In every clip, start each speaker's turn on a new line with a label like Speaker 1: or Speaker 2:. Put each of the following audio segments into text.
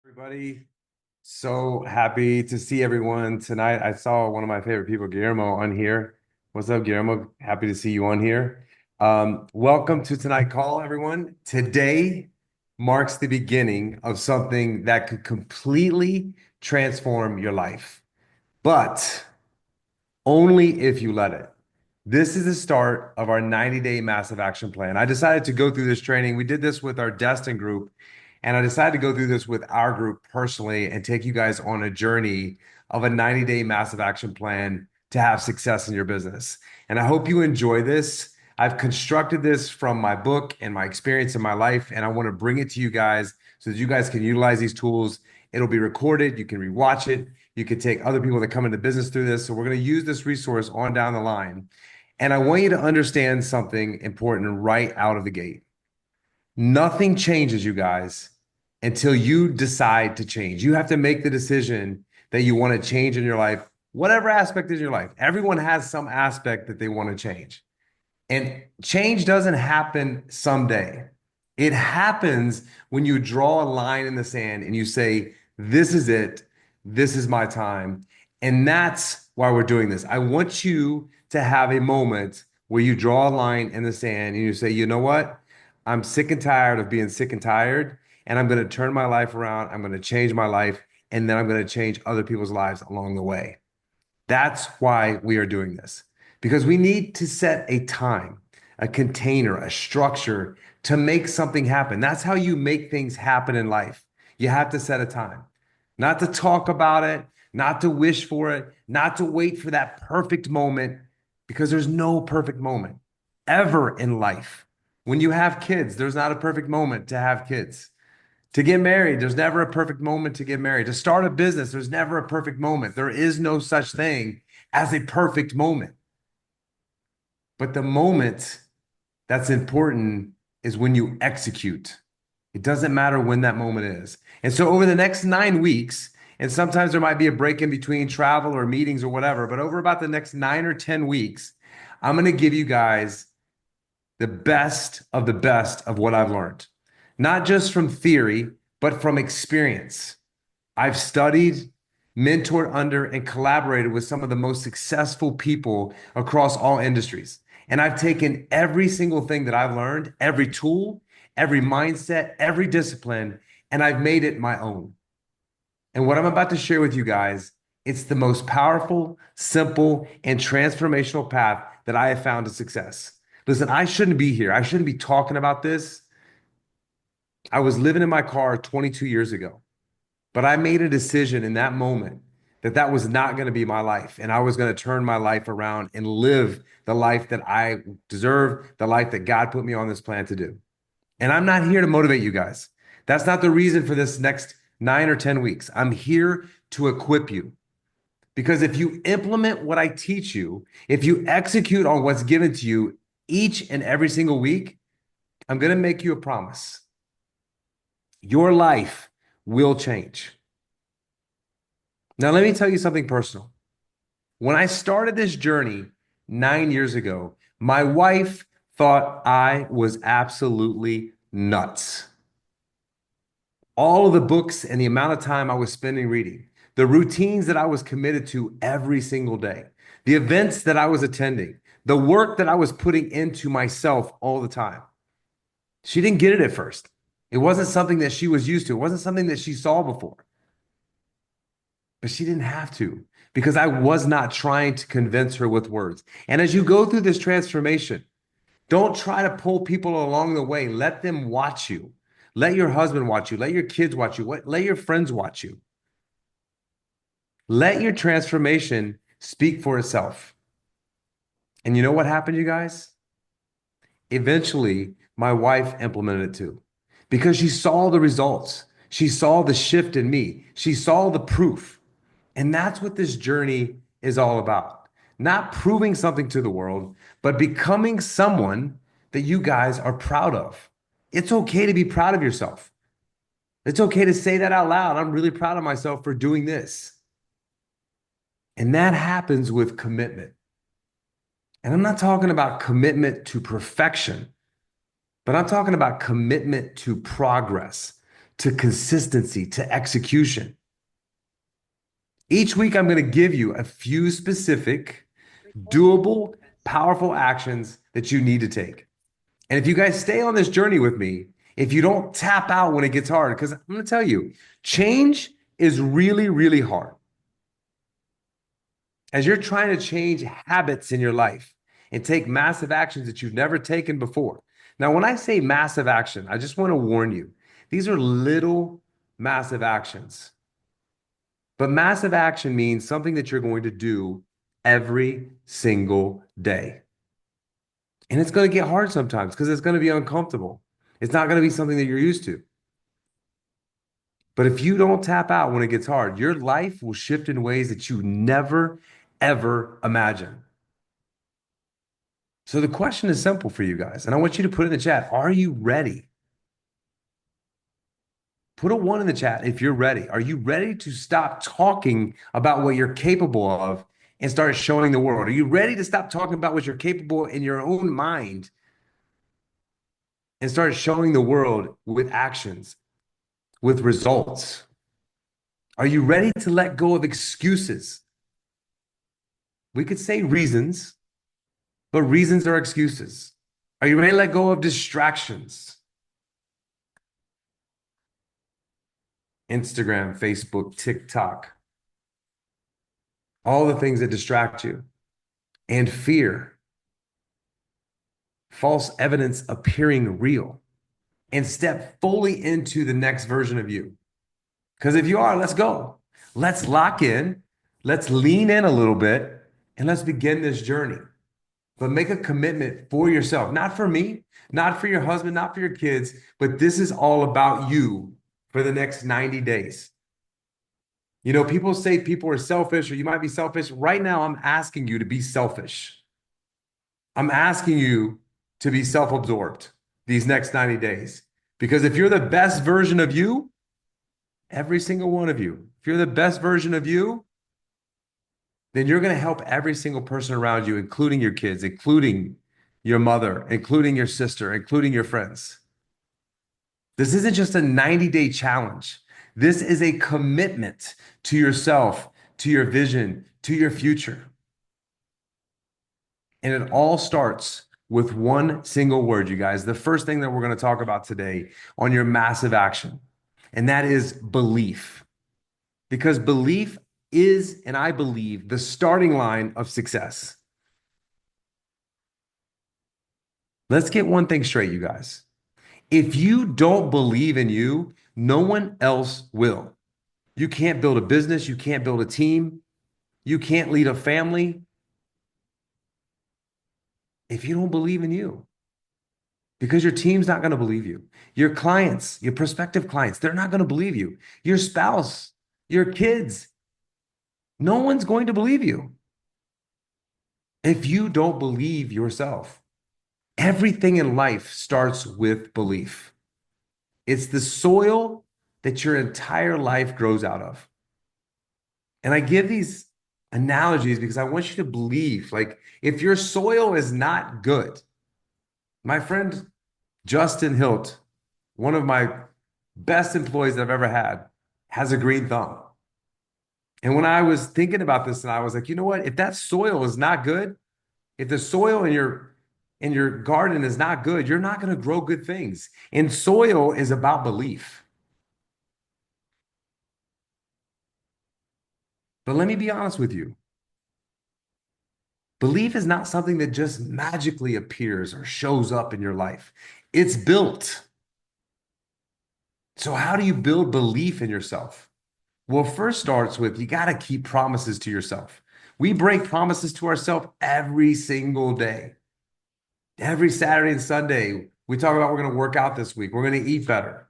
Speaker 1: Everybody, so happy to see everyone tonight. I saw one of my favorite people, Guillermo, on here. What's up, Guillermo? Happy to see you on here. Welcome to Tonight Call, everyone. Today marks the beginning of something that could completely transform your life, but only if you let it. This is the start of our 90-day massive action plan. I decided to go through this training. We did this with our Destin group, and I decided to go through this with our group personally and take you guys on a journey of a 90-day massive action plan to have success in your business. And I hope you enjoy this. I've constructed this from my book and my experience in my life, and I want to bring it to you guys so that you guys can utilize these tools. It'll be recorded. You can rewatch it. You could take other people that come into business through this. So we're going to use this resource on down the line. And I want you to understand something important right out of the gate. Nothing changes, you guys, until you decide to change. You have to make the decision that you want to change in your life, whatever aspect is your life. Everyone has some aspect that they want to change. And change doesn't happen someday. It happens when you draw a line in the sand and you say, this is it. This is my time. And that's why we're doing this. I want you to have a moment where you draw a line in the sand and you say, you know what? I'm sick and tired of being sick and tired. And I'm going to turn my life around. I'm going to change my life. And then I'm going to change other people's lives along the way. That's why we are doing this, because we need to set a time, a container, a structure to make something happen. That's how you make things happen in life. You have to set a time, not to talk about it, not to wish for it, not to wait for that perfect moment, because there's no perfect moment ever in life. When you have kids, there's not a perfect moment to have kids. To get married, there's never a perfect moment to get married. To start a business, there's never a perfect moment. There is no such thing as a perfect moment. But the moment that's important is when you execute. It doesn't matter when that moment is. And so over the next 9 weeks, and sometimes there might be a break in between travel or meetings or whatever, but over about the next 9 or 10 weeks, I'm going to give you guys the best of what I've learned, not just from theory, but from experience. I've studied, mentored under, and collaborated with some of the most successful people across all industries. And I've taken every single thing that I've learned, every tool, every mindset, every discipline, and I've made it my own. And what I'm about to share with you guys, it's the most powerful, simple, and transformational path that I have found to success. Listen, I shouldn't be here. I shouldn't be talking about this. I was living in my car 22 years ago, but I made a decision in that moment that that was not going to be my life. And I was going to turn my life around and live the life that I deserve, the life that God put me on this planet to do. And I'm not here to motivate you guys. That's not the reason for this next 9 or 10 weeks. I'm here to equip you. Because if you implement what I teach you, if you execute on what's given to you each and every single week, I'm going to make you a promise. Your life will change. Now, let me tell you something personal. When I started this journey 9 years ago, my wife thought I was absolutely nuts. All of the books and the amount of time I was spending reading, the routines that I was committed to every single day, the events that I was attending, the work that I was putting into myself all the time. She didn't get it at first. It wasn't something that she was used to. It wasn't something that she saw before. But she didn't have to, because I was not trying to convince her with words. And as you go through this transformation, don't try to pull people along the way. Let them watch you. Let your husband watch you. Let your kids watch you. Let your friends watch you. Let your transformation speak for itself. And you know what happened, you guys? Eventually, my wife implemented it too, because she saw the results. She saw the shift in me. She saw the proof. And that's what this journey is all about. Not proving something to the world, but becoming someone that you guys are proud of. It's okay to be proud of yourself. It's okay to say that out loud. I'm really proud of myself for doing this. And that happens with commitment. And I'm not talking about commitment to perfection, but I'm talking about commitment to progress, to consistency to execution. Each week, I'm going to give you a few specific, doable, powerful actions that you need to take. And if you guys stay on this journey with me, if you don't tap out when it gets hard, because I'm going to tell you, change is really, really hard. As you're trying to change habits in your life and take massive actions that you've never taken before. Now, when I say massive action, I just want to warn you, these are little massive actions. But massive action means something that you're going to do every single day. And it's going to get hard sometimes because it's going to be uncomfortable. It's not going to be something that you're used to. But if you don't tap out when it gets hard, your life will shift in ways that you never, ever imagined. So the question is simple for you guys, and I want you to put in the chat, are you ready? Put a 1 in the chat if you're ready. Are you ready to stop talking about what you're capable of and start showing the world? Are you ready to stop talking about what you're capable in your own mind and start showing the world with actions, with results? Are you ready to let go of excuses? We could say reasons, but reasons are excuses. Are you ready to let go of distractions? Instagram, Facebook, TikTok, all the things that distract you, and fear, false evidence appearing real, and step fully into the next version of you. Because if you are, let's go. Let's lock in, let's lean in a little bit, and let's begin this journey. But make a commitment for yourself, not for me, not for your husband, not for your kids, but this is all about you for the next 90 days. You know, people say people are selfish or you might be selfish. Right now, I'm asking you to be selfish. I'm asking you to be self-absorbed these next 90 days. Because if you're the best version of you, every single one of you, if you're the best version of you, then you're going to help every single person around you, including your kids, including your mother, including your sister, including your friends. This isn't just a 90-day challenge. This is a commitment to yourself, to your vision, to your future. And it all starts with one single word, you guys. The first thing that we're going to talk about today on your massive action, and that is belief. Because belief is, and I believe, the starting line of success. Let's get one thing straight, you guys. If you don't believe in you, no one else will. You can't build a business. You can't build a team. You can't lead a family if you don't believe in you. Because your team's not going to believe you. Your clients, your prospective clients, they're not going to believe you. Your spouse, your kids, no one's going to believe you if you don't believe yourself. Everything in life starts with belief. It's the soil that your entire life grows out of. And I give these analogies because I want you to believe, like, if your soil is not good, my friend Justin Hilt, one of my best employees I've ever had, has a green thumb. And when I was thinking about this, and I was like, you know what? If that soil is not good, if the soil in your garden is not good, you're not going to grow good things. And soil is about belief. But let me be honest with you. Belief is not something that just magically appears or shows up in your life. It's built. So how do you build belief in yourself? Well, first starts with you got to keep promises to yourself. We break promises to ourselves every single day. Every Saturday and Sunday, we talk about we're going to work out this week. We're going to eat better.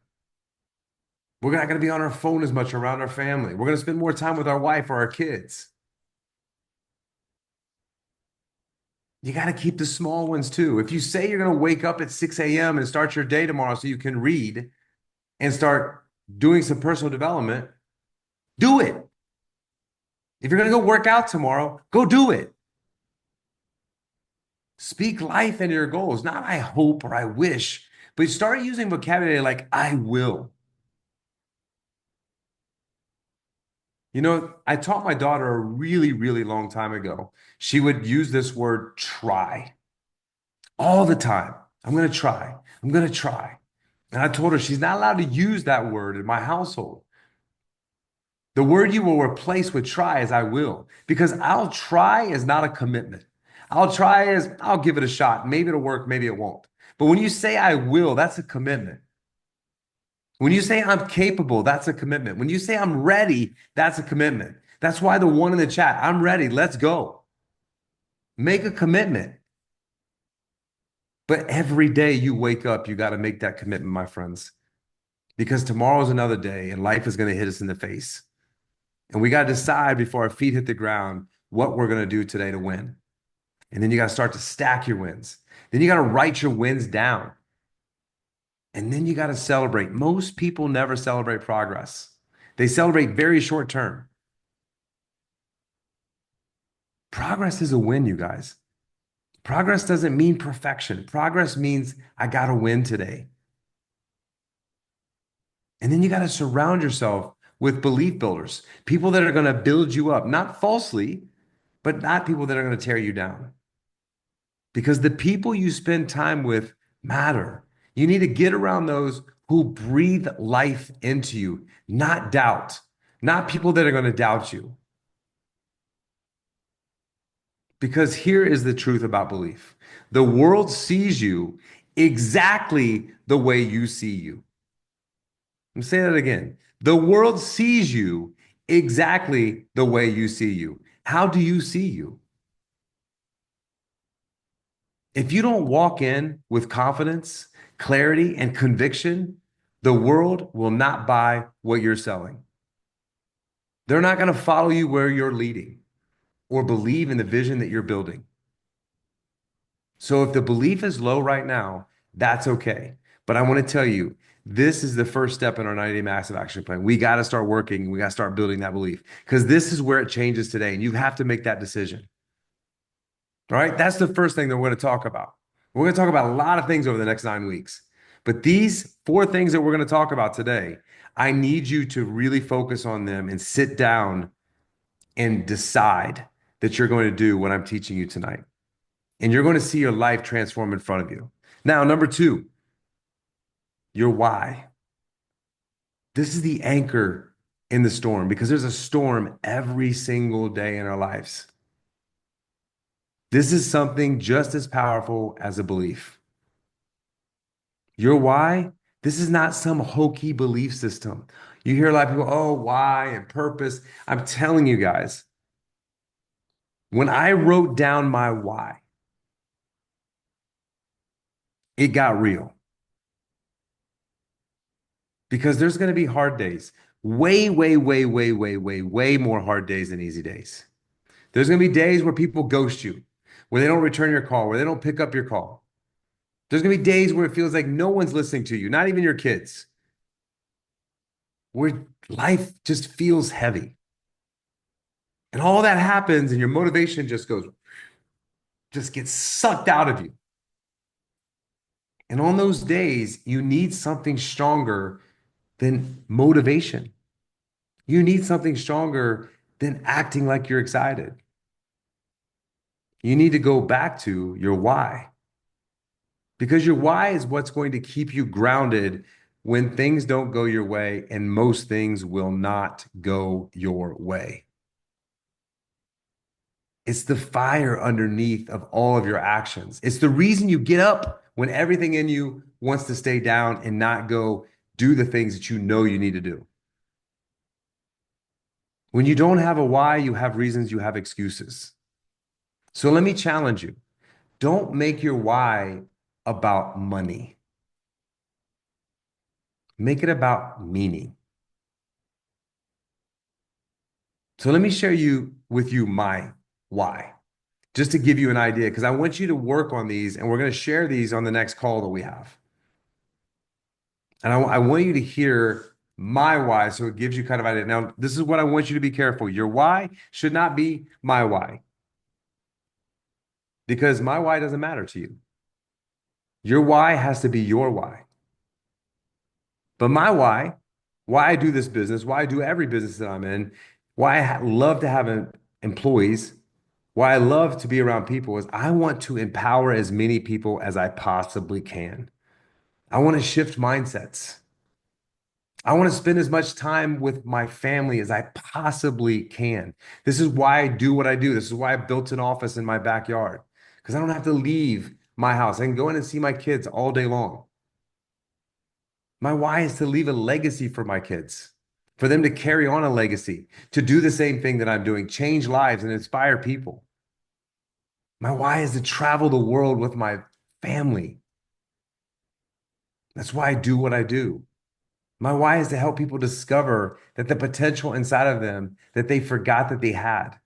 Speaker 1: We're not going to be on our phone as much around our family. We're going to spend more time with our wife or our kids. You got to keep the small ones too. If you say you're going to wake up at 6 a.m. and start your day tomorrow so you can read and start doing some personal development, do it. If you're going to go work out tomorrow, go do it. Speak life into your goals, not I hope or I wish, but start using vocabulary like I will. You know, I taught my daughter a really, really long time ago. She would use this word try all the time. I'm going to try. I'm going to try. And I told her she's not allowed to use that word in my household. The word you will replace with try is I will, because I'll try is not a commitment. I'll try is I'll give it a shot. Maybe it'll work, maybe it won't. But when you say I will, that's a commitment. When you say I'm capable, that's a commitment. When you say I'm ready, that's a commitment. That's why the one in the chat, I'm ready, let's go. Make a commitment. But every day you wake up, you got to make that commitment, my friends, because tomorrow's another day and life is going to hit us in the face. And we got to decide before our feet hit the ground what we're going to do today to win. And then you got to start to stack your wins. Then you got to write your wins down. And then you got to celebrate. Most people never celebrate progress. They celebrate very short term. Progress is a win, you guys. Progress doesn't mean perfection. Progress means I got to win today. And then you got to surround yourself with belief builders, people that are going to build you up, not falsely, but not people that are going to tear you down. Because the people you spend time with matter. You need to get around those who breathe life into you, not doubt, not people that are going to doubt you. Because here is the truth about belief: the world sees you exactly the way you see you. Let me say that again. The world sees you exactly the way you see you. How do you see you? If you don't walk in with confidence, clarity, and conviction, the world will not buy what you're selling. They're not going to follow you where you're leading or believe in the vision that you're building. So if the belief is low right now, that's okay. But I want to tell you, this is the first step in our 90-day massive action plan. We got to start working. We got to start building that belief, because this is where it changes today. And you have to make that decision. All right. That's the first thing that we're going to talk about. We're going to talk about a lot of things over the next 9 weeks. But these four things that we're going to talk about today, I need you to really focus on them and sit down and decide that you're going to do what I'm teaching you tonight. And you're going to see your life transform in front of you. Now, number two, your why. This is the anchor in the storm, because there's a storm every single day in our lives. This is something just as powerful as a belief. Your why, this is not some hokey belief system. You hear a lot of people, oh, why and purpose. I'm telling you guys, when I wrote down my why, it got real, because there's going to be hard days. Way, way, way, way, way, way, way more hard days than easy days. There's going to be days where people ghost you, where they don't return your call, where they don't pick up your call. There's going to be days where it feels like no one's listening to you, not even your kids, where life just feels heavy. And all that happens, and your motivation just gets sucked out of you. And on those days, you need something stronger than motivation. You need something stronger than acting like you're excited. You need to go back to your why, because your why is what's going to keep you grounded when things don't go your way, and most things will not go your way. It's the fire underneath of all of your actions. It's the reason you get up when everything in you wants to stay down and not go do the things that you know you need to do. When you don't have a why, you have reasons, you have excuses. So let me challenge you. Don't make your why about money. Make it about meaning. So let me share with you my why, just to give you an idea, because I want you to work on these, and we're going to share these on the next call that we have. And I want you to hear my why, so it gives you kind of idea. Now, this is what I want you to be careful. Your why should not be my why, because my why doesn't matter to you. Your why has to be your why. But my why I do this business, why I do every business that I'm in, why I love to have employees, why I love to be around people is I want to empower as many people as I possibly can. I want to shift mindsets. I want to spend as much time with my family as I possibly can. This is why I do what I do. This is why I built an office in my backyard because I don't have to leave my house. I can go in and see my kids all day long. My why is to leave a legacy for my kids, for them to carry on a legacy, to do the same thing that I'm doing, change lives and inspire people. My why is to travel the world with my family. That's why I do what I do. My why is to help people discover that the potential inside of them that they forgot that they had.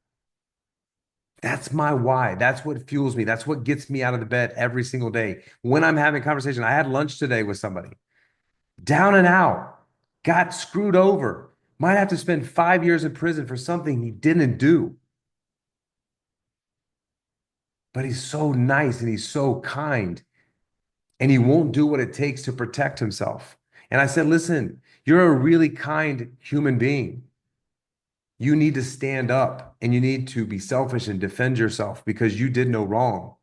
Speaker 1: That's my why. That's what fuels me. That's what gets me out of the bed every single day. When I'm having a conversation, I had lunch today with somebody, down and out, got screwed over, might have to spend 5 years in prison for something he didn't do. But he's so nice and he's so kind and he won't do what it takes to protect himself. And I said, listen, you're a really kind human being. You need to stand up and you need to be selfish and defend yourself because you did no wrong.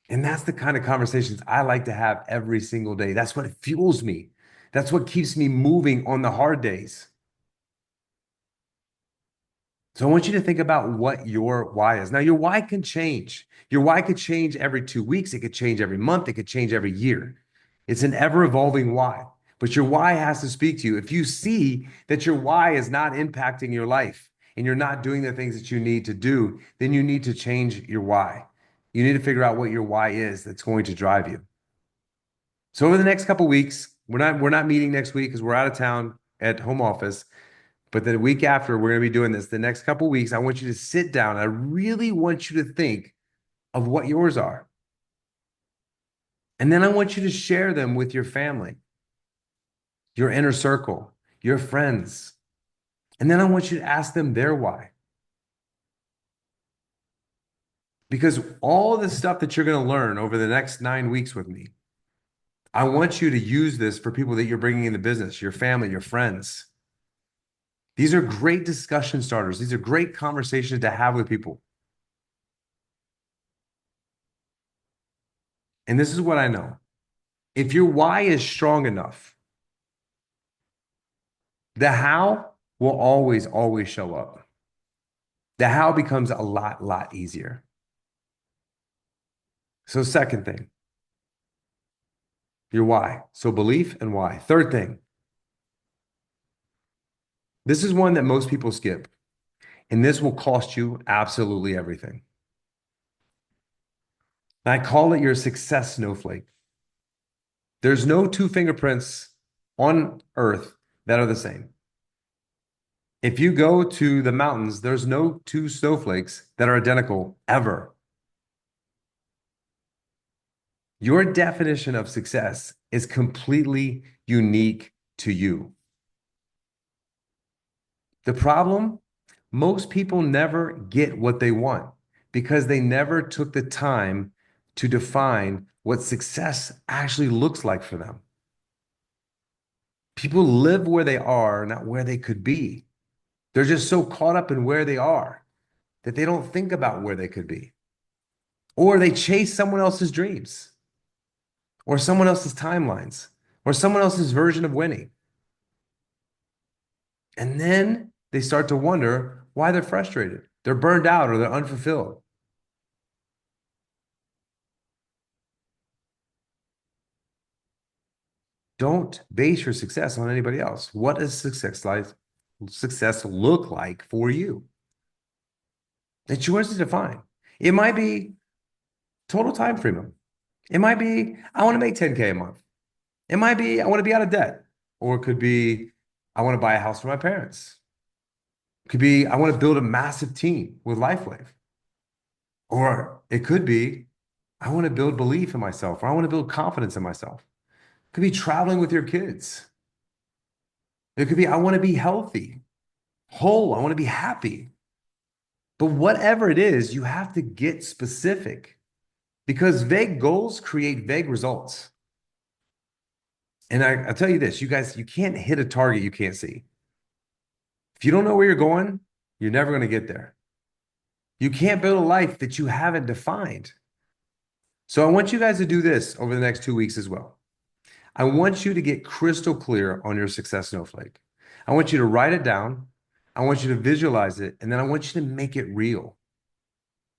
Speaker 1: And that's the kind of conversations I like to have every single day. That's what fuels me. That's what keeps me moving on the hard days. So I want you to think about what your why is. Now, your why can change. Your why could change every 2 weeks. It could change every month. It could change every year. It's an ever evolving why. But your why has to speak to you. If you see that your why is not impacting your life and you're not doing the things that you need to do, then you need to change your why. You need to figure out what your why is that's going to drive you. So over the next couple weeks, we're not meeting next week because we're out of town at home office. But the week after, we're going to be doing this. The next couple weeks, I want you to sit down. I really want you to think of what yours are. And then I want you to share them with your family, your inner circle, your friends. And then I want you to ask them their why. Because all the stuff that you're going to learn over the next 9 weeks with me, I want you to use this for people that you're bringing into business, your family, your friends. These are great discussion starters. These are great conversations to have with people. And this is what I know. If your why is strong enough, the how will always, always show up. The how becomes a lot easier. So, second thing, your why. So, belief and why. Third thing, this is one that most people skip, and this will cost you absolutely everything. And I call it your success snowflake. There's no two fingerprints on earth that are the same. If you go to the mountains, there's no two snowflakes that are identical ever. Your definition of success is completely unique to you. The problem, most people never get what they want because they never took the time to define what success actually looks like for them. People live where they are, not where they could be. They're just so caught up in where they are that they don't think about where they could be. Or they chase someone else's dreams, or someone else's timelines, or someone else's version of winning. And then they start to wonder why they're frustrated. They're burned out or they're unfulfilled. Don't base your success on anybody else. What does success look like for you? It's yours to define. It might be total time freedom. It might be I want to make 10K a month. It might be I want to be out of debt. Or it could be I want to buy a house for my parents. It could be I want to build a massive team with LifeWave. Or it could be I want to build belief in myself, or I want to build confidence in myself. It could be traveling with your kids. It could be I want to be healthy, whole, I want to be happy. But whatever it is, you have to get specific because vague goals create vague results. And I'll tell you this, you guys, you can't hit a target you can't see. If you don't know where you're going, you're never going to get there. You can't build a life that you haven't defined. So I want you guys to do this over the next 2 weeks as well. I want you to get crystal clear on your success snowflake. I want you to write it down. I want you to visualize it, and then I want you to make it real.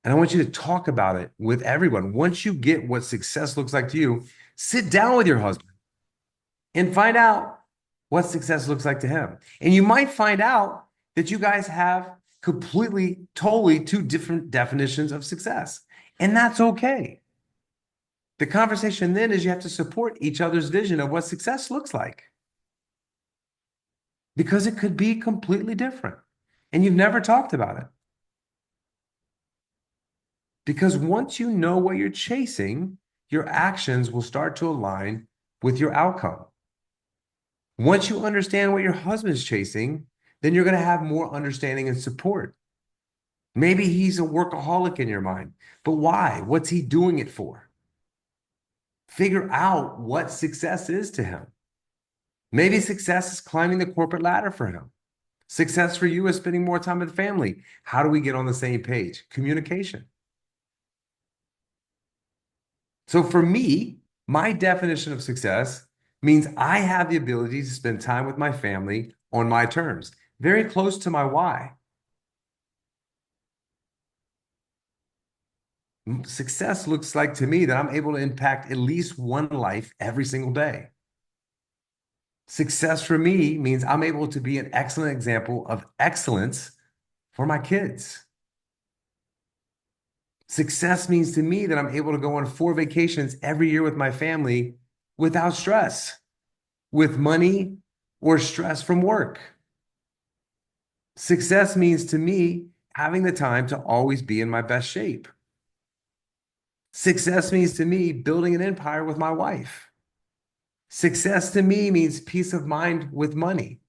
Speaker 1: And I want you to talk about it with everyone. Once you get what success looks like to you, sit down with your husband and find out what success looks like to him. And you might find out that you guys have completely, totally two different definitions of success. And that's okay. The conversation then is you have to support each other's vision of what success looks like, because it could be completely different and you've never talked about it. Because once you know what you're chasing, your actions will start to align with your outcome. Once you understand what your husband's chasing, then you're going to have more understanding and support. Maybe he's a workaholic in your mind, but why? What's he doing it for? Figure out what success is to him. Maybe success is climbing the corporate ladder for him. Success for you is spending more time with the family. How do we get on the same page? Communication. So for me, my definition of success means I have the ability to spend time with my family on my terms, very close to my why. Success looks like to me that I'm able to impact at least one life every single day. Success for me means I'm able to be an excellent example of excellence for my kids. Success means to me that I'm able to go on 4 vacations every year with my family without stress, with money or stress from work. Success means to me having the time to always be in my best shape. Success means to me building an empire with my wife. Success to me means peace of mind with money.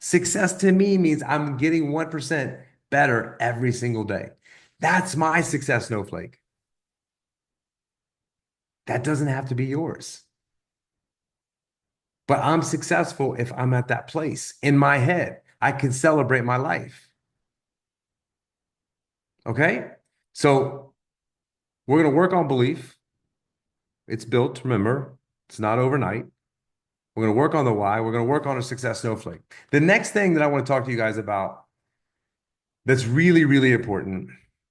Speaker 1: Success to me means I'm getting 1% better every single day. That's my success snowflake. That doesn't have to be yours. But I'm successful if I'm at that place in my head. I can celebrate my life. Okay? So we're going to work on belief. It's built, remember, it's not overnight. We're going to work on the why. We're going to work on a success snowflake. The next thing that I want to talk to you guys about that's really, really important,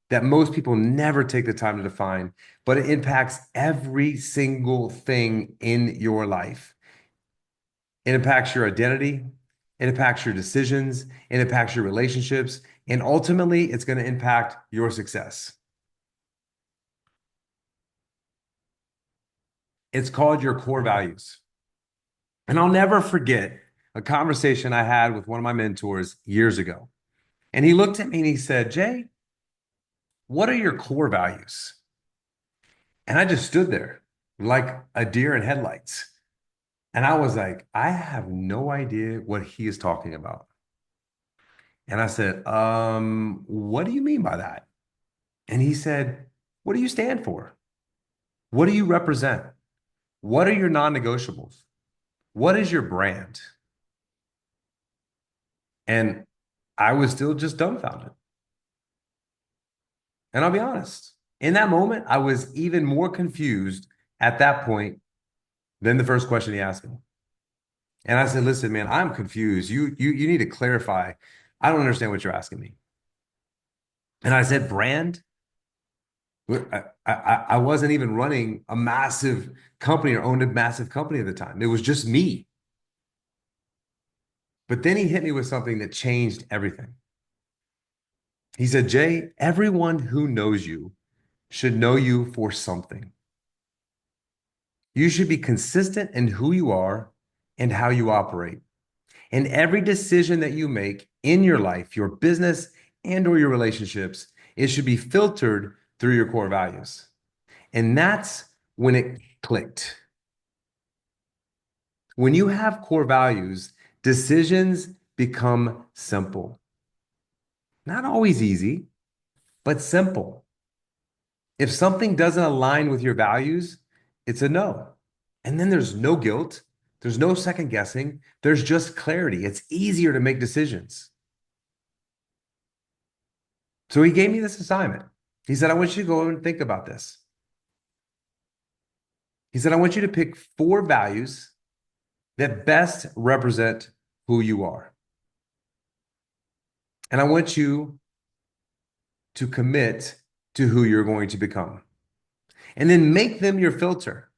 Speaker 1: that most people never take the time to define, but it impacts every single thing in your life. It impacts your identity. It impacts your decisions. It impacts your relationships. And ultimately, it's going to impact your success. It's called your core values. And I'll never forget a conversation I had with one of my mentors years ago. And he looked at me and he said, Jay, what are your core values? And I just stood there like a deer in headlights. And I was like, I have no idea what he is talking about. And I said, what do you mean by that? And he said, what do you stand for? What do you represent? What are your non-negotiables? What is your brand? And I was still just dumbfounded. And I'll be honest, in that moment, I was even more confused at that point than the first question he asked me. And I said, listen, man, I'm confused. You need to clarify. I don't understand what you're asking me. And I said, brand? I wasn't even running a massive company or owned a massive company at the time. It was just me. But then he hit me with something that changed everything. He said, Jay, everyone who knows you should know you for something. You should be consistent in who you are and how you operate. And every decision that you make in your life, your business and or your relationships, it should be filtered through your core values. And that's when it clicked. When you have core values, decisions become simple. Not always easy, but simple. If something doesn't align with your values, it's a no. And then there's no guilt. There's no second guessing. There's just clarity. It's easier to make decisions. So he gave me this assignment. He said, I want you to go and think about this. He said, I want you to pick 4 values that best represent who you are. And I want you to commit to who you're going to become. And then make them your filter.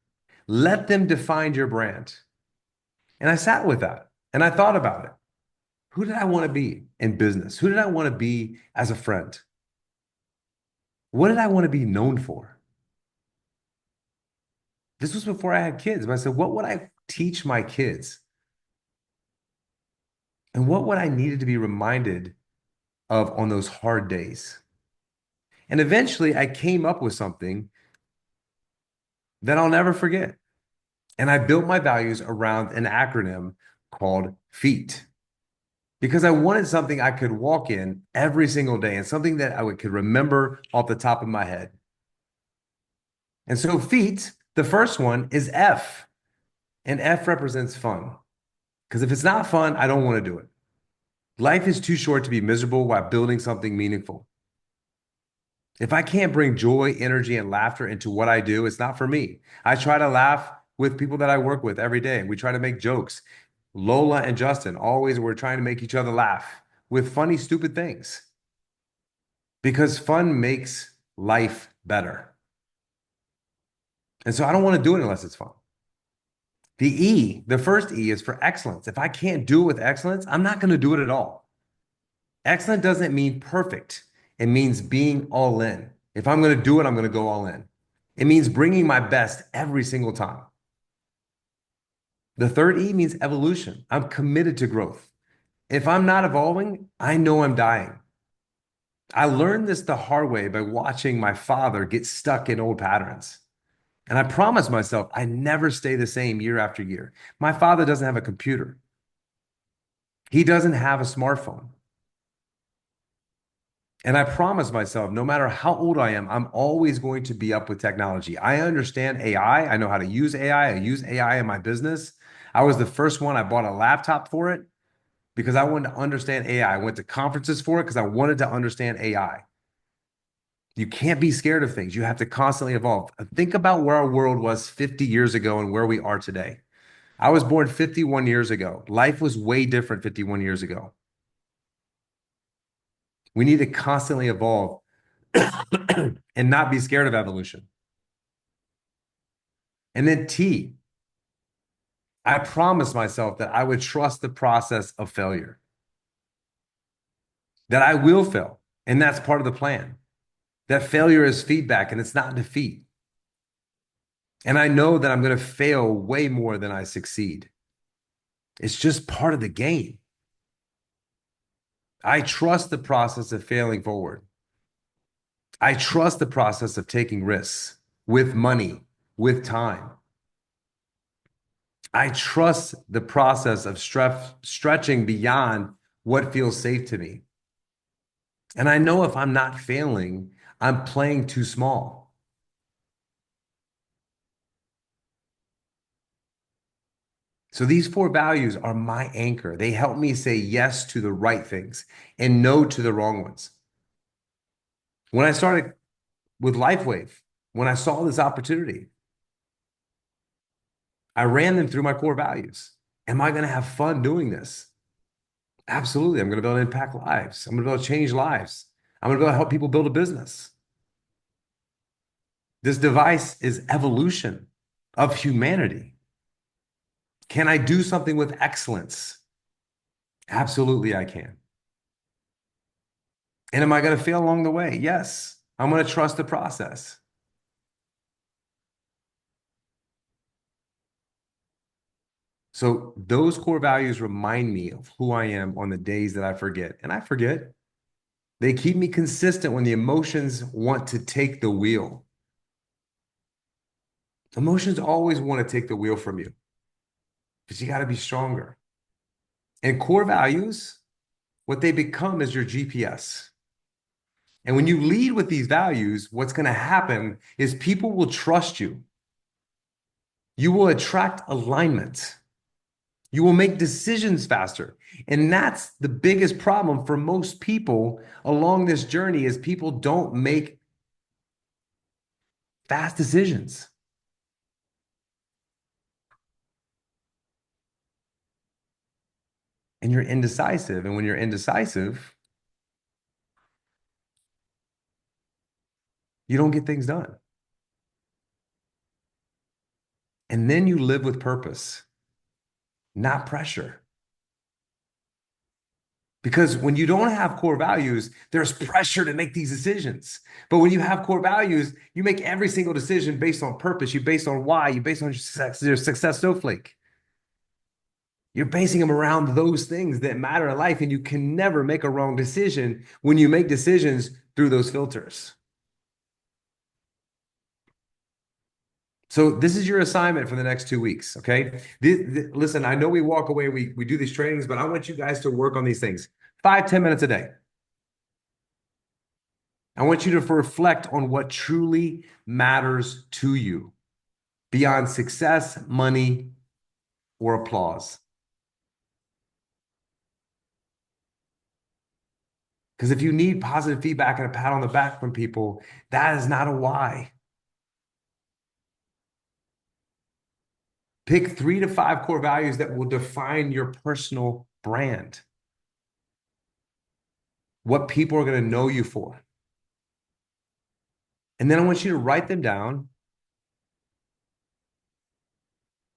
Speaker 1: Let them define your brand. And I sat with that and I thought about it. Who did I want to be in business? Who did I want to be as a friend? What did I want to be known for? This was before I had kids. But I said, what would I teach my kids? And what would I needed to be reminded of on those hard days? And eventually I came up with something that I'll never forget. And I built my values around an acronym called FEAT because I wanted something I could walk in every single day and something that could remember off the top of my head. And so FEAT, the first one is F, and F represents fun. Because if it's not fun, I don't want to do it. Life is too short to be miserable while building something meaningful. If I can't bring joy, energy, and laughter into what I do, it's not for me. I try to laugh with people that I work with every day. We try to make jokes. Lola and Justin, always we're trying to make each other laugh with funny, stupid things because fun makes life better. And so I don't want to do it unless it's fun. The E, the first E is for excellence. If I can't do it with excellence, I'm not going to do it at all. Excellent doesn't mean perfect. It means being all in. If I'm going to do it, I'm going to go all in. It means bringing my best every single time. The third E means evolution. I'm committed to growth. If I'm not evolving, I know I'm dying. I learned this the hard way by watching my father get stuck in old patterns. And I promised myself I never stay the same year after year. My father doesn't have a computer. He doesn't have a smartphone. And I promised myself, no matter how old I am, I'm always going to be up with technology. I understand AI. I know how to use AI. I use AI in my business. I was the first one. I bought a laptop for it because I wanted to understand AI. I went to conferences for it because I wanted to understand AI. You can't be scared of things. You have to constantly evolve. Think about where our world was 50 years ago and where we are today. I was born 51 years ago. Life was way different 51 years ago. We need to constantly evolve and not be scared of evolution. And then T, I promised myself that I would trust the process of failure, that I will fail. And that's part of the plan. That failure is feedback and it's not defeat. And I know that I'm going to fail way more than I succeed. It's just part of the game. I trust the process of failing forward. I trust the process of taking risks with money, with time. I trust the process of stretching beyond what feels safe to me. And I know if I'm not failing, I'm playing too small. So these 4 values are my anchor. They help me say yes to the right things and no to the wrong ones. When I started with LifeWave, when I saw this opportunity, I ran them through my core values. Am I going to have fun doing this? Absolutely. I'm going to be able to impact lives. I'm going to be able to change lives. I'm going to be able to help people build a business. This device is evolution of humanity. Can I do something with excellence? Absolutely, I can. And am I going to fail along the way? Yes. I'm going to trust the process. So those core values remind me of who I am on the days that I forget. And I forget. They keep me consistent when the emotions want to take the wheel. Emotions always want to take the wheel from you, but you got to be stronger. And core values, what they become is your GPS. And when you lead with these values, what's going to happen is people will trust you. You will attract alignment. You will make decisions faster. And that's the biggest problem for most people along this journey is people don't make fast decisions. And you're indecisive. And when you're indecisive, you don't get things done. And then you live with purpose, not pressure. Because when you don't have core values, there's pressure to make these decisions. But when you have core values, you make every single decision based on purpose. You based on why. You based on your success snowflake. You're basing them around those things that matter in life, and you can never make a wrong decision when you make decisions through those filters. So this is your assignment for the next 2 weeks, okay? Listen, I know we walk away, we do these trainings, but I want you guys to work on these things. 5-10 minutes a day. I want you to reflect on what truly matters to you beyond success, money, or applause. Because if you need positive feedback and a pat on the back from people, that is not a why. Pick 3 to 5 core values that will define your personal brand. What people are going to know you for. And then I want you to write them down.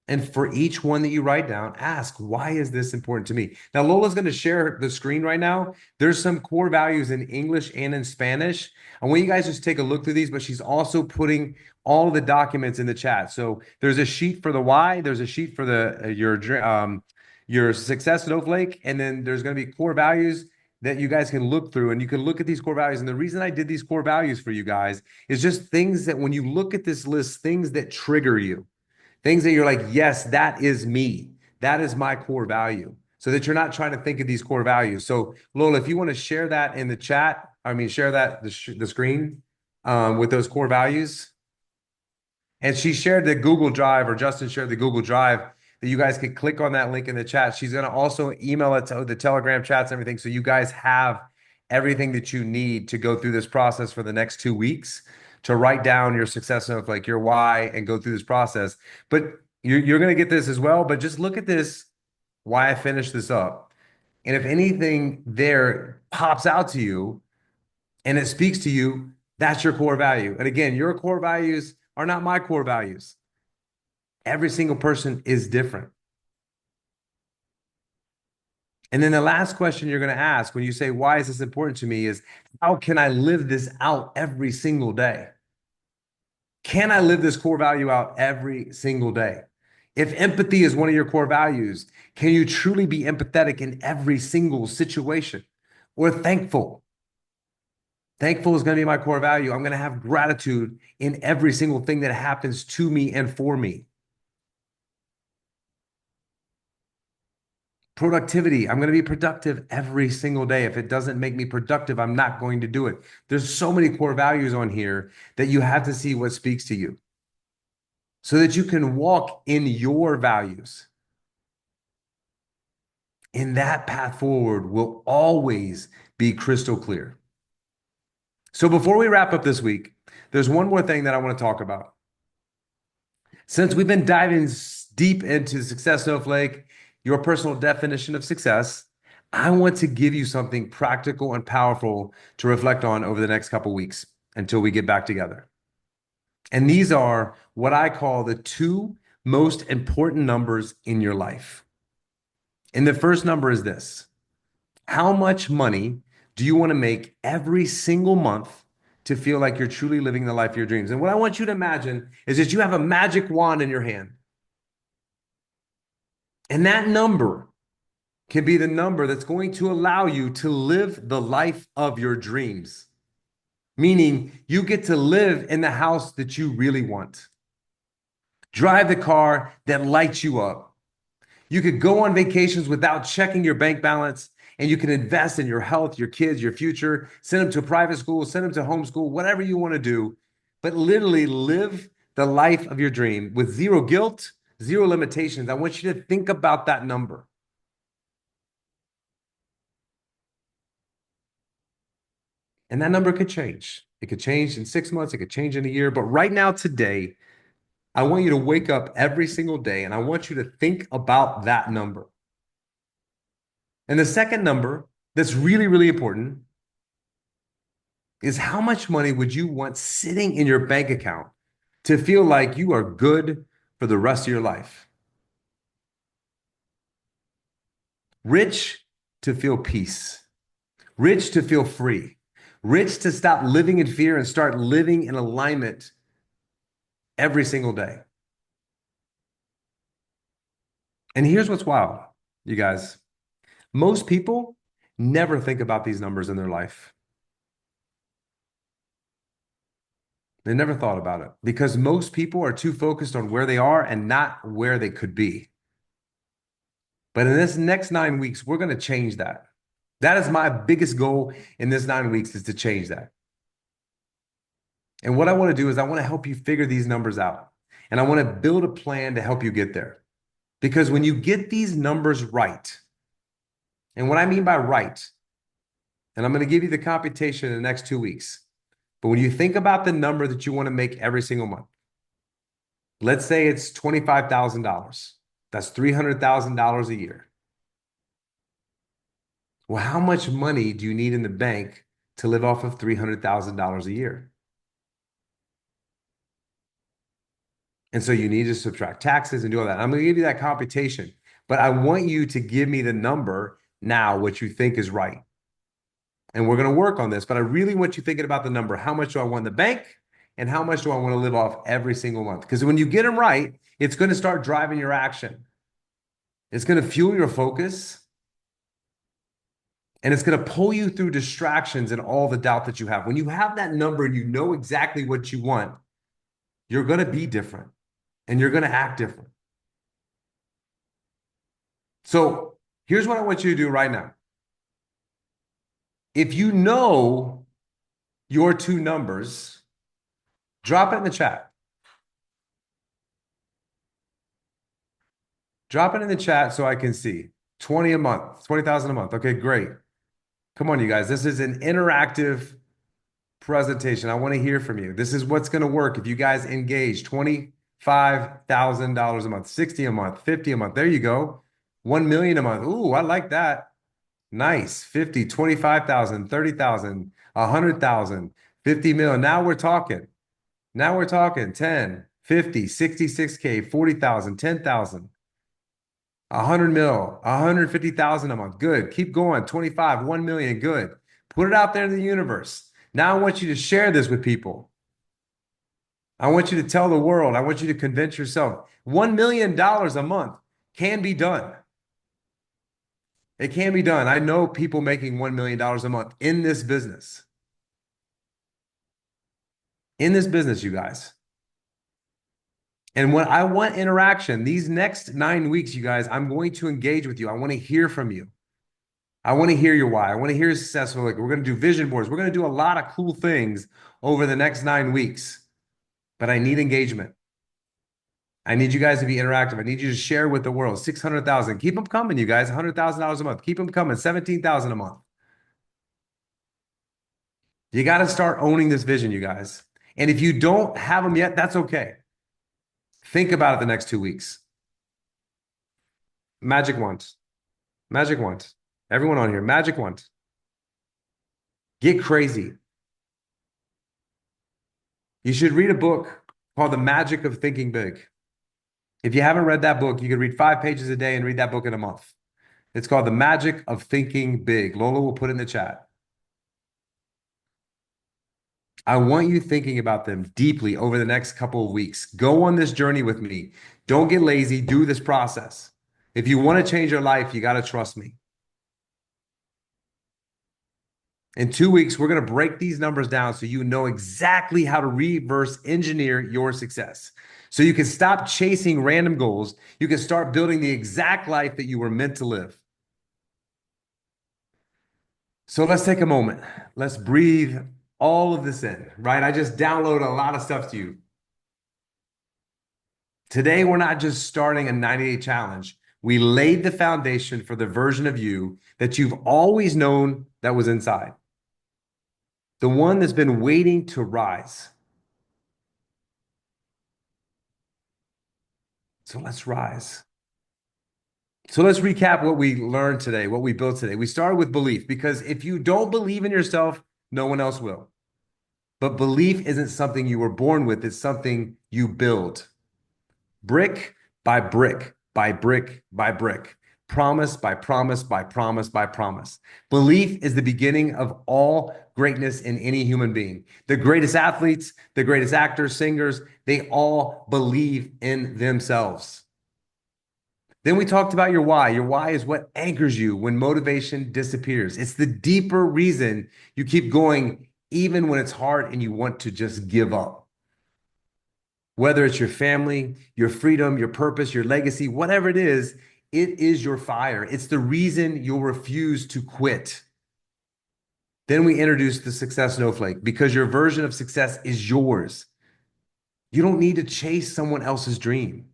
Speaker 1: And for each one that you write down, ask, why is this important to me? Now, Lola's going to share the screen right now. There's some core values in English and in Spanish. I want you guys just take a look through these, but she's also putting all the documents in the chat. So there's a sheet for the why, there's a sheet for the your success snowflake, and then there's going to be core values that you guys can look through, and you can look at these core values. And the reason I did these core values for you guys is just things that when you look at this list, things that trigger you. Things that you're like, yes, that is me. That is my core value. So that you're not trying to think of these core values. So Lola, if you want to share that in the chat, share that the screen with those core values. And she shared the Google Drive, or Justin shared the Google Drive that you guys could click on that link in the chat. She's going to also email it to the Telegram chats and everything. So you guys have everything that you need to go through this process for the next 2 weeks, to write down your success note, like your why, and go through this process. But you're going to get this as well. But just look at this, why I finished this up. And if anything there pops out to you and it speaks to you, that's your core value. And again, your core values are not my core values. Every single person is different. And then the last question you're going to ask when you say, why is this important to me, is how can I live this out every single day? Can I live this core value out every single day? If empathy is one of your core values, can you truly be empathetic in every single situation? Or thankful? Thankful is going to be my core value. I'm going to have gratitude in every single thing that happens to me and for me. Productivity. I'm going to be productive every single day. If it doesn't make me productive, I'm not going to do it. There's so many core values on here that you have to see what speaks to you so that you can walk in your values. And that path forward will always be crystal clear. So before we wrap up this week, there's one more thing that I want to talk about. Since we've been diving deep into Success Snowflake, your personal definition of success, I want to give you something practical and powerful to reflect on over the next couple weeks until we get back together. And these are what I call the 2 most important numbers in your life. And the first number is this: how much money do you want to make every single month to feel like you're truly living the life of your dreams? And what I want you to imagine is that you have a magic wand in your hand. And that number can be the number that's going to allow you to live the life of your dreams. Meaning you get to live in the house that you really want. Drive the car that lights you up. You could go on vacations without checking your bank balance, and you can invest in your health, your kids, your future, send them to private school, send them to homeschool, whatever you want to do, but literally live the life of your dream with zero guilt, zero limitations. I want you to think about that number. And that number could change. It could change in 6 months, it could change in a year. But right now, today, I want you to wake up every single day and I want you to think about that number. And the second number that's really, really important is how much money would you want sitting in your bank account to feel like you are good for the rest of your life? Rich to feel peace, rich to feel free, rich to stop living in fear and start living in alignment every single day. And here's what's wild, you guys. Most people never think about these numbers in their life. They never thought about it because most people are too focused on where they are and not where they could be. But in this next 9 weeks, we're going to change that. That is my biggest goal in this 9 weeks is to change that. And what I want to do is I want to help you figure these numbers out. And I want to build a plan to help you get there. Because when you get these numbers right, and what I mean by right, and I'm going to give you the computation in the next 2 weeks. But when you think about the number that you want to make every single month, let's say it's $25,000. That's $300,000 a year. Well, how much money do you need in the bank to live off of $300,000 a year? And so you need to subtract taxes and do all that. I'm going to give you that computation, but I want you to give me the number now, what you think is right. And we're going to work on this, but I really want you thinking about the number. How much do I want in the bank? And how much do I want to live off every single month? Because when you get them right, it's going to start driving your action. It's going to fuel your focus. And it's going to pull you through distractions and all the doubt that you have. When you have that number and you know exactly what you want, you're going to be different and you're going to act different. So here's what I want you to do right now. If you know your two numbers, drop it in the chat. Drop it in the chat so I can see. 20 a month, 20,000 a month. Okay, great. Come on, you guys. This is an interactive presentation. I want to hear from you. This is what's going to work if you guys engage. $25,000 a month, 60 a month, 50 a month. There you go. 1 million a month. Ooh, I like that. Nice. 50, 25,000, 30,000, 100,000, 50 million. Now we're talking. Now we're talking 10, 50, 66K, 40,000, 10,000. 100 mil, 150,000 a month. Good. Keep going. 25, 1 million. Good. Put it out there in the universe. Now I want you to share this with people. I want you to tell the world. I want you to convince yourself. $1 million a month can be done. It can be done. I know people making $1 million a month in this business. In this business, you guys. And when I want interaction, these next 9 weeks, you guys, I'm going to engage with you. I want to hear from you. I want to hear your why. I want to hear successful. Like we're going to do vision boards. We're going to do a lot of cool things over the next 9 weeks. But I need engagement. I need you guys to be interactive. I need you to share with the world. 600,000. Keep them coming, you guys. $100,000 a month. Keep them coming. 17,000 a month. You got to start owning this vision, you guys. And if you don't have them yet, that's okay. Think about it the next 2 weeks. Magic wand. Magic wand. Everyone on here, magic wand. Get crazy. You should read a book called The Magic of Thinking Big. If you haven't read that book, you could read 5 pages a day and read that book in a month. It's called The Magic of Thinking Big. Lola will put it in the chat. I want you thinking about them deeply over the next couple of weeks. Go on this journey with me. Don't get lazy. Do this process. If you want to change your life, you got to trust me. In 2 weeks, we're going to break these numbers down so you know exactly how to reverse engineer your success. So you can stop chasing random goals. You can start building the exact life that you were meant to live. So let's take a moment. Let's breathe all of this in, right? I just downloaded a lot of stuff to you. Today, we're not just starting a 90-day challenge. We laid the foundation for the version of you that you've always known that was inside, the one that's been waiting to rise. So let's rise. So let's recap what we learned today, what we built today. We started with belief because if you don't believe in yourself, no one else will. But belief isn't something you were born with, it's something you build. Brick by brick, by brick by brick, promise by promise by promise by promise. Belief is the beginning of all greatness in any human being. The greatest athletes, the greatest actors, singers, they all believe in themselves. Then we talked about your why. Your why is what anchors you when motivation disappears. It's the deeper reason you keep going even when it's hard and you want to just give up. Whether it's your family, your freedom, your purpose, your legacy, whatever it is your fire. It's the reason you'll refuse to quit. Then we introduced the success snowflake because your version of success is yours. You don't need to chase someone else's dream,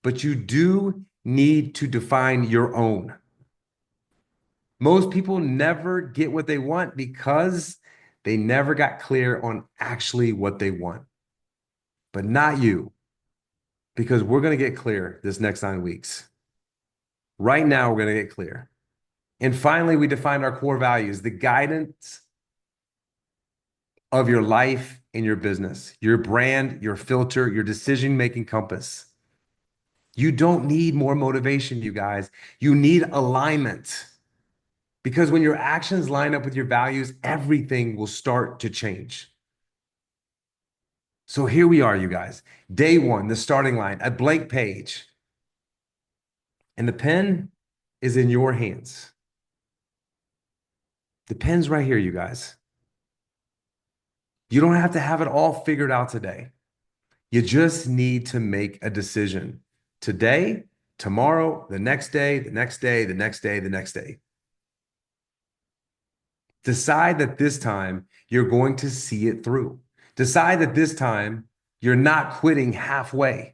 Speaker 1: but you do need to define your own. Most people never get what they want because they never got clear on actually what they want. But not you, because we're going to get clear this next 9 weeks. Right now, we're going to get clear. And finally, we defined our core values, the guidance of your life and your business, your brand, your filter, your decision-making compass. You don't need more motivation, you guys. You need alignment. Because when your actions line up with your values, everything will start to change. So here we are, you guys. Day one, the starting line, a blank page. And the pen is in your hands. The pen's right here, you guys. You don't have to have it all figured out today. You just need to make a decision today, tomorrow, the next day, the next day, the next day, the next day. Decide that this time you're going to see it through. Decide that this time you're not quitting halfway.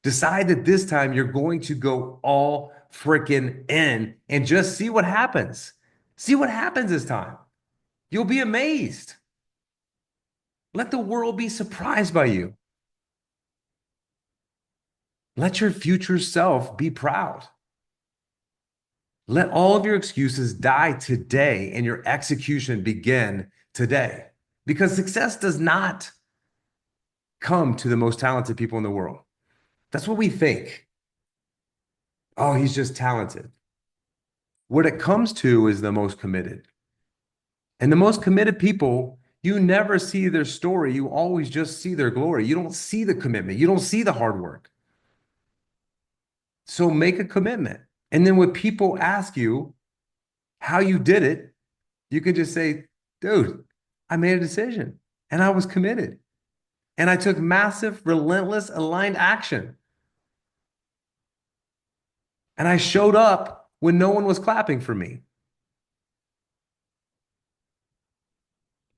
Speaker 1: Decide that this time you're going to go all freaking in and just see what happens. See what happens this time. You'll be amazed. Let the world be surprised by you. Let your future self be proud. Let all of your excuses die today and your execution begin today. Because success does not come to the most talented people in the world. That's what we think. Oh, he's just talented. What it comes to is the most committed. And the most committed people, you never see their story. You always just see their glory. You don't see the commitment. You don't see the hard work. So make a commitment. And then when people ask you how you did it, you can just say, dude, I made a decision and I was committed. And I took massive, relentless, aligned action. And I showed up when no one was clapping for me.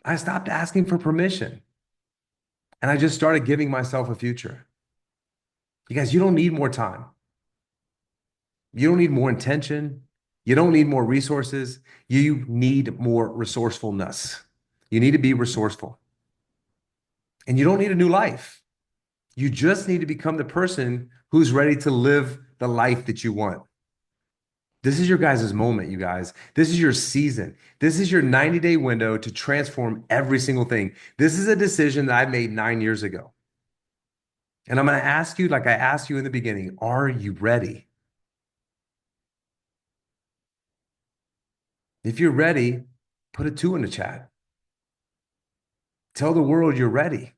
Speaker 1: I stopped asking for permission. And I just started giving myself a future. You guys, you don't need more time. You don't need more intention. You don't need more resources. You need more resourcefulness. You need to be resourceful. And you don't need a new life. You just need to become the person who's ready to live the life that you want. This is your guys' moment, you guys. This is your season. This is your 90-day window to transform every single thing. This is a decision that I made 9 years ago. And I'm going to ask you, like I asked you in the beginning, are you ready? If you're ready, put a 2 in the chat. Tell the world you're ready.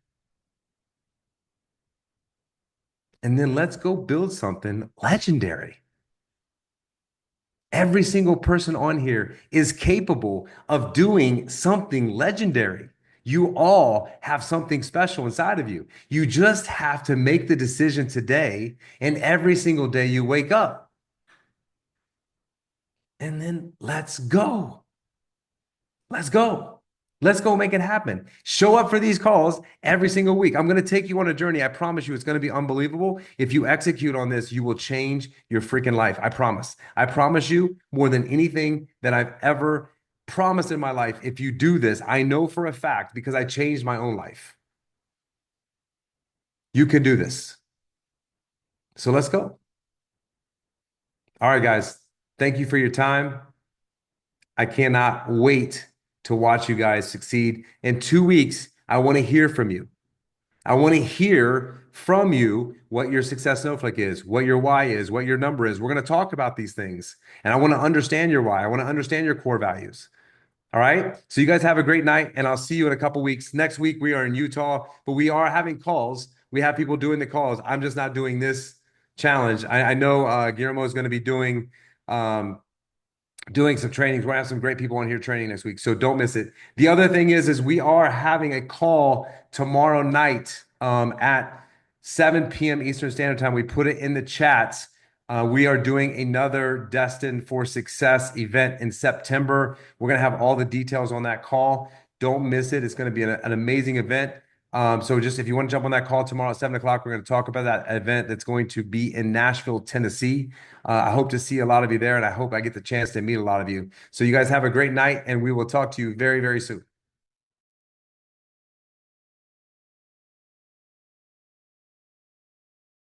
Speaker 1: And then let's go build something legendary. Every single person on here is capable of doing something legendary. You all have something special inside of you. You just have to make the decision today, and every single day you wake up. And then let's go. Let's go. Let's go make it happen. Show up for these calls every single week. I'm going to take you on a journey. I promise you, it's going to be unbelievable. If you execute on this, you will change your freaking life. I promise. I promise you more than anything that I've ever promised in my life. If you do this, I know for a fact because I changed my own life. You can do this. So let's go. All right, guys. Thank you for your time. I cannot wait to watch you guys succeed. In 2 weeks, I want to hear from you. I want to hear from you what your success snowflake is, what your why is, what your number is. We're going to talk about these things. And I want to understand your why. I want to understand your core values. All right. So you guys have a great night, and I'll see you in a couple weeks. Next week, we are in Utah, but we are having calls. We have people doing the calls. I'm just not doing this challenge. I know Guillermo is going to be um, doing some trainings. We're gonna have some great people on here training next week, so don't miss it. The other thing is we are having a call tomorrow night at 7 p.m. Eastern Standard Time. We put it in the chats. We are doing another Destined for Success event in September. We're gonna have all the details on that call. Don't miss it. It's gonna be an amazing event. So just if you want to jump on that call tomorrow at 7 o'clock, we're going to talk about that event that's going to be in Nashville, Tennessee. I hope to see a lot of you there, and I hope I get the chance to meet a lot of you. So you guys have a great night, and we will talk to you very, very soon.